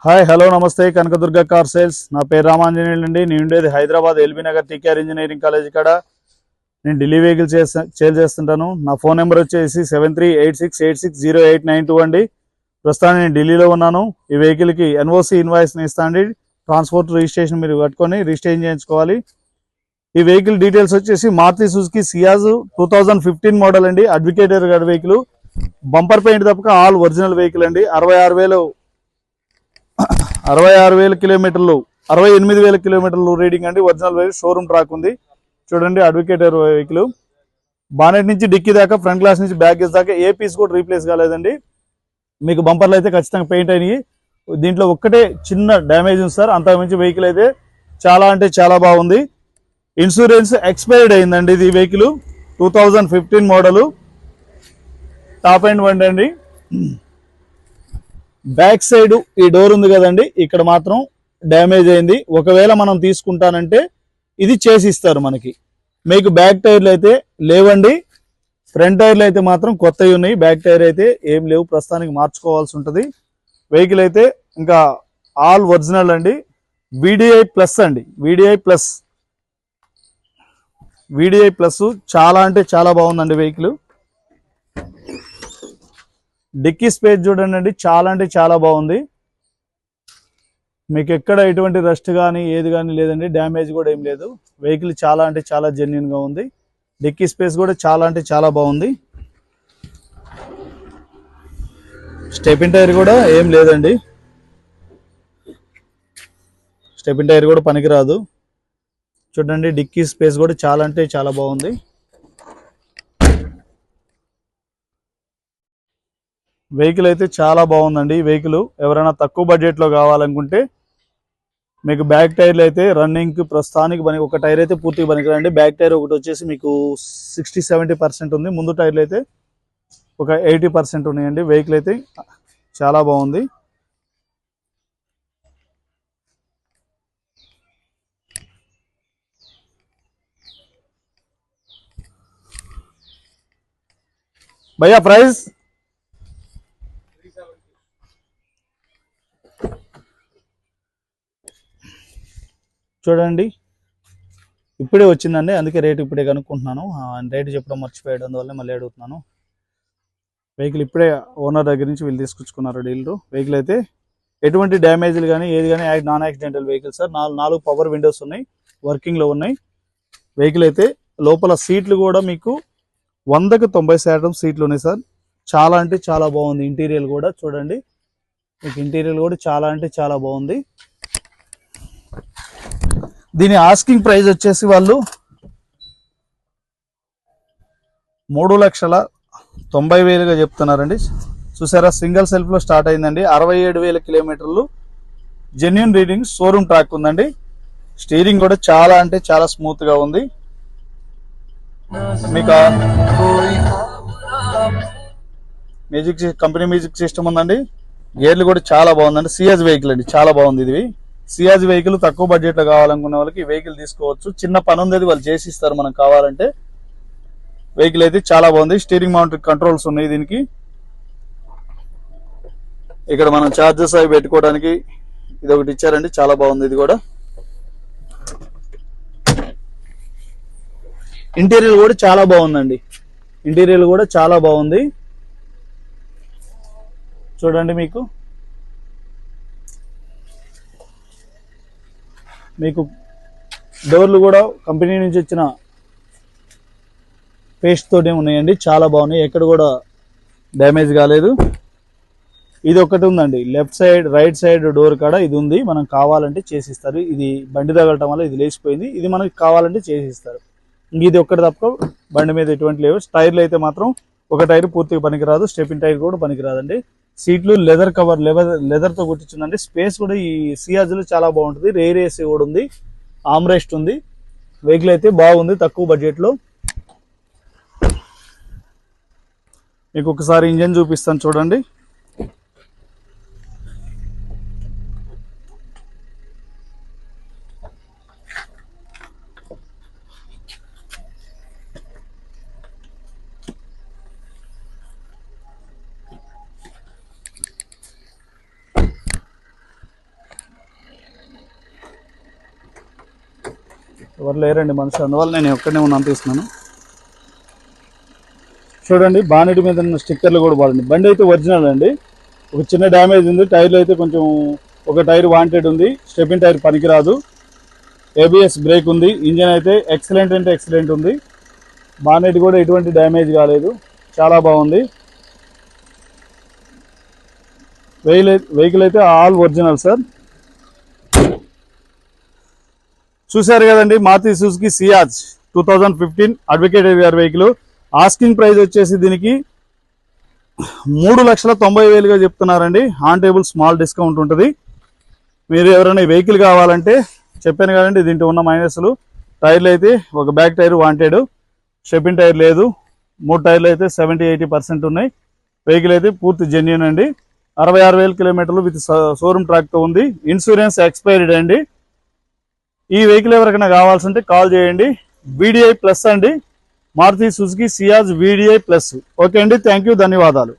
Hi hello నమస్తే Kanakadurga car sales. నా పేరు రామాంజనేయులు అండి. నేను ఉండేది Hyderabad LB Nagar TKR engineering college కాడ. నేను ఢిల్లీ వెహికల్ సేల్ చేస్తుంటాను. నా ఫోన్ నెంబర్ వచ్చేసి 7386860892 అండి. ప్రస్తుతానికి నేను ఢిల్లీలో ఉన్నాను. ఈ వెహికల్కి ఎన్ఓసి ఇన్వాయిస్ని ఇస్తాండి. ట్రాన్స్పోర్ట్ రిజిస్ట్రేషన్ మీరు కట్టుకొని రిజిస్ట్రేషన్ చేయించుకోవాలి. ఈ వెహికల్ డీటెయిల్స్ వచ్చేసి మారుతి సుజుకి సియాజ్ 2015 మోడల్ అండి. అడ్వకేటర్ గారి వెహికల్. బంపర్ పెయింట్ తప్పక ఆల్ ఒరిజినల్ వెహికల్ అండి. 66,000 కిలోమీటర్లు 68,000 కిలోమీటర్లు రీడింగ్ అండి. ఒరిజినల్ వెహికల్, షోరూమ్ ట్రాక్ ఉంది. చూడండి అడ్వకేటర్ వెహికల్. బానెట్ నుంచి డిక్కీ దాకా, ఫ్రంట్ గ్లాస్ నుంచి బ్యాక్ గ్లాస్ దాకా ఏ పీస్ కూడా రీప్లేస్ కాలేదండి. మీకు బంపర్లు అయితే ఖచ్చితంగా పెయింట్ అయినాయి. దీంట్లో ఒక్కటే చిన్న డ్యామేజ్ ఉంది సార్. అంతకుమించి వెహికల్ అయితే చాలా అంటే చాలా బాగుంది. ఇన్సూరెన్స్ ఎక్స్పైర్డ్ అయిందండి. ఇది వెహికల్ 2015 మోడల్, టాప్ అండ్ బండి అండి. బ్యాక్ సైడ్ ఈ డోర్ ఉంది కదండి, ఇక్కడ మాత్రం డ్యామేజ్ అయింది. ఒకవేళ మనం తీసుకుంటానంటే ఇది చేసి ఇస్తారు మనకి. మీకు బ్యాక్ టైర్లు అయితే లేవండి. ఫ్రంట్ టైర్లు అయితే మాత్రం కొత్తవి ఉన్నాయి. బ్యాక్ టైర్ అయితే ఏం లేవు, ప్రస్తుతానికి మార్చుకోవాల్సి ఉంటుంది. వెహికల్ అయితే ఇంకా ఆల్ ఒరిజినల్ అండి. VDI ప్లస్ అండి. VDI ప్లస్ చాలా అంటే చాలా బాగుందండి వెహికల్. డిక్కీ స్పేస్ చూడండి అండి, చాలా అంటే చాలా బాగుంది. మీకు ఎక్కడ ఎటువంటి రస్ట్ కానీ ఏది కానీ లేదండి. డ్యామేజ్ కూడా ఏం లేదు. వెహికల్ చాలా అంటే చాలా జెన్యున్గా ఉంది. డిక్కీ స్పేస్ కూడా చాలా అంటే చాలా బాగుంది. స్టెపిన్ టైర్ కూడా ఏం లేదండి. స్టెపిన్ టైర్ కూడా పనికిరాదు. చూడండి డిక్కీ స్పేస్ కూడా చాలా అంటే చాలా బాగుంది. వెహికల్ అయితే చాలా బాగుందండి. ఈ వెహికల్ ఎవరైనా తక్కువ బడ్జెట్లో కావాలనుకుంటే మీకు బ్యాక్ టైర్లు అయితే రన్నింగ్ ప్రస్తుతానికి ఒక టైర్ అయితే పూర్తిగా పనికిరండి. బ్యాక్ టైర్ ఒకటి వచ్చేసి మీకు 60-70% ఉంది. ముందు టైర్లు అయితే ఒక 80% ఉన్నాయండి. వెహికల్ అయితే చాలా బాగుంది. భయ్యా ప్రైస్ చూడండి, ఇప్పుడే వచ్చిందండి, అందుకే రేటు ఇప్పుడే కనుక్కుంటున్నాను. రేటు చెప్పడం మర్చిపోయాడు, అందువల్ల మళ్ళీ అడుగుతున్నాను. వెహికల్ ఇప్పుడే ఓనర్ దగ్గర నుంచి వీళ్ళు తీసుకొచ్చుకున్నారు డీలరు. వెహికల్ అయితే ఎటువంటి డ్యామేజ్లు కానీ ఏది కానీ non accidental vehicle sir. 4 power Windows ఉన్నాయి, వర్కింగ్లో ఉన్నాయి. వెహికల్ అయితే లోపల సీట్లు కూడా మీకు 100కి 90% సీట్లు ఉన్నాయి సార్. చాలా అంటే చాలా బాగుంది. ఇంటీరియర్ కూడా చూడండి, మీకు ఇంటీరియర్ కూడా చాలా అంటే చాలా బాగుంది. దీని ఆస్కింగ్ ప్రైస్ వచ్చేసి వాళ్ళు 3,90,000గా చెప్తున్నారండి. చూసారా, సింగిల్ సెల్ఫ్ లో స్టార్ట్ అయిందండి. 67,000 కిలోమీటర్లు జెన్యున్ రీడింగ్, షోరూమ్ ట్రాక్ ఉందండి. స్టీరింగ్ కూడా చాలా అంటే చాలా స్మూత్ గా ఉంది. మీకు కంపెనీ మ్యూజిక్ సిస్టమ్ ఉందండి. గేర్లు కూడా చాలా బాగుందండి. సియాజ్ వెహికల్ అండి, చాలా బాగుంది. ఇది సియాజ్ వెహికల్ తక్కువ బడ్జెట్ లో కావాలనుకున్న వాళ్ళకి ఈ వెహికల్ తీసుకోవచ్చు. చిన్న పని ఉంది, వాళ్ళు చేసి ఇస్తారు మనం కావాలంటే. వెహికల్ అయితే చాలా బాగుంది. స్టీరింగ్ మౌంట్ కంట్రోల్స్ ఉన్నాయి దీనికి. ఇక్కడ మనం చార్జెస్ అవి పెట్టుకోవడానికి ఇది ఒకటి ఇచ్చారండి, చాలా బాగుంది. ఇది కూడా ఇంటీరియర్ కూడా చాలా బాగుందండి. ఇంటీరియర్ కూడా చాలా బాగుంది. చూడండి, మీకు డోర్లు కూడా కంపెనీ నుంచి వచ్చిన పేస్ట్ తోనే ఉన్నాయండి. చాలా బాగున్నాయి, ఎక్కడ కూడా డ్యామేజ్ కాలేదు. ఇది ఒకటి ఉందండి, left side right side door కాడ ఇది ఉంది. మనం కావాలంటే చేసిస్తారు. ఇది బండి తగలటం వల్ల ఇది లేచిపోయింది. ఇది మనకి కావాలంటే చేసిస్తారు. ఇది ఒక్కటి తప్ప బండి మీద ఎటువంటి లేవు. టైర్లు అయితే మాత్రం ఒక టైర్ పూర్తిగా పనికిరాదు. స్టెపిన్ టైర్ కూడా పనికిరాదండి. సీట్లు లెదర్ కవర్, లెదర్ తో కుట్టించిందండి. స్పేస్ కూడా ఈ సియాజ్ లో చాలా బాగుంటుంది. రేర్ ఏసీ కూడా ఉంది, ఆమ్రెస్ట్ ఉంది. వెహికల్ అయితే బాగుంది తక్కువ బడ్జెట్ లో. మీకు ఒకసారి ఇంజన్ చూపిస్తాను చూడండి. ఎవరు లేరండి మనిషి, అందువల్ల నేను ఒక్కడనే ఉన్నాను తీస్తున్నాను. చూడండి బానెట్ మీద ఉన్న స్టిక్కర్లు కూడా బాగుంది. బండి అయితే ఒరిజినల్ అండి. ఒక చిన్న డ్యామేజ్ ఉంది, టైర్లు అయితే కొంచెం ఒక టైర్ వాంటెడ్ ఉంది, స్టెపిన్ టైర్ పనికిరాదు, ఏబిఎస్ బ్రేక్ ఉంది, ఇంజన్ అయితే ఎక్సలెంట్ అంటే ఎక్సలెంట్ ఉంది. బానెట్ కూడా ఎటువంటి డ్యామేజ్ కాలేదు, చాలా బాగుంది. వెహికల్ అయితే ఆల్ ఒరిజినల్ సార్. చూశారు కదండి, Maruti Suzuki Ciaz 2015 advocate AVR vehicle. Asking price వచ్చేసి దీనికి 3,90,000గా చెప్తున్నారండి. ఆన్ టేబుల్ స్మాల్ డిస్కౌంట్ ఉంటుంది. మీరు ఎవరైనా ఈ వెహికల్ కావాలంటే చెప్పాను కదండి, దీంట్లో ఉన్న మైనస్లు. టైర్లు అయితే ఒక back tyre wanted, stepney tyre లేదు, 3 టైర్లు అయితే 70-80% ఉన్నాయి. వెహికల్ అయితే పూర్తి జెన్యూన్ అండి. 66,000 కిలోమీటర్లు విత్ షోరూమ్ ట్రాక్తో ఉంది. ఇన్సూరెన్స్ ఎక్స్పైర్డ్ అండి. ఈ వెహికల్ ఎవరికైనా కావాల్సి ఉంటే కాల్ చేయండి. VDI+ అండి, Maruti Suzuki Ciaz VDI+. Okay అండి, థ్యాంక్ యూ, ధన్యవాదాలు.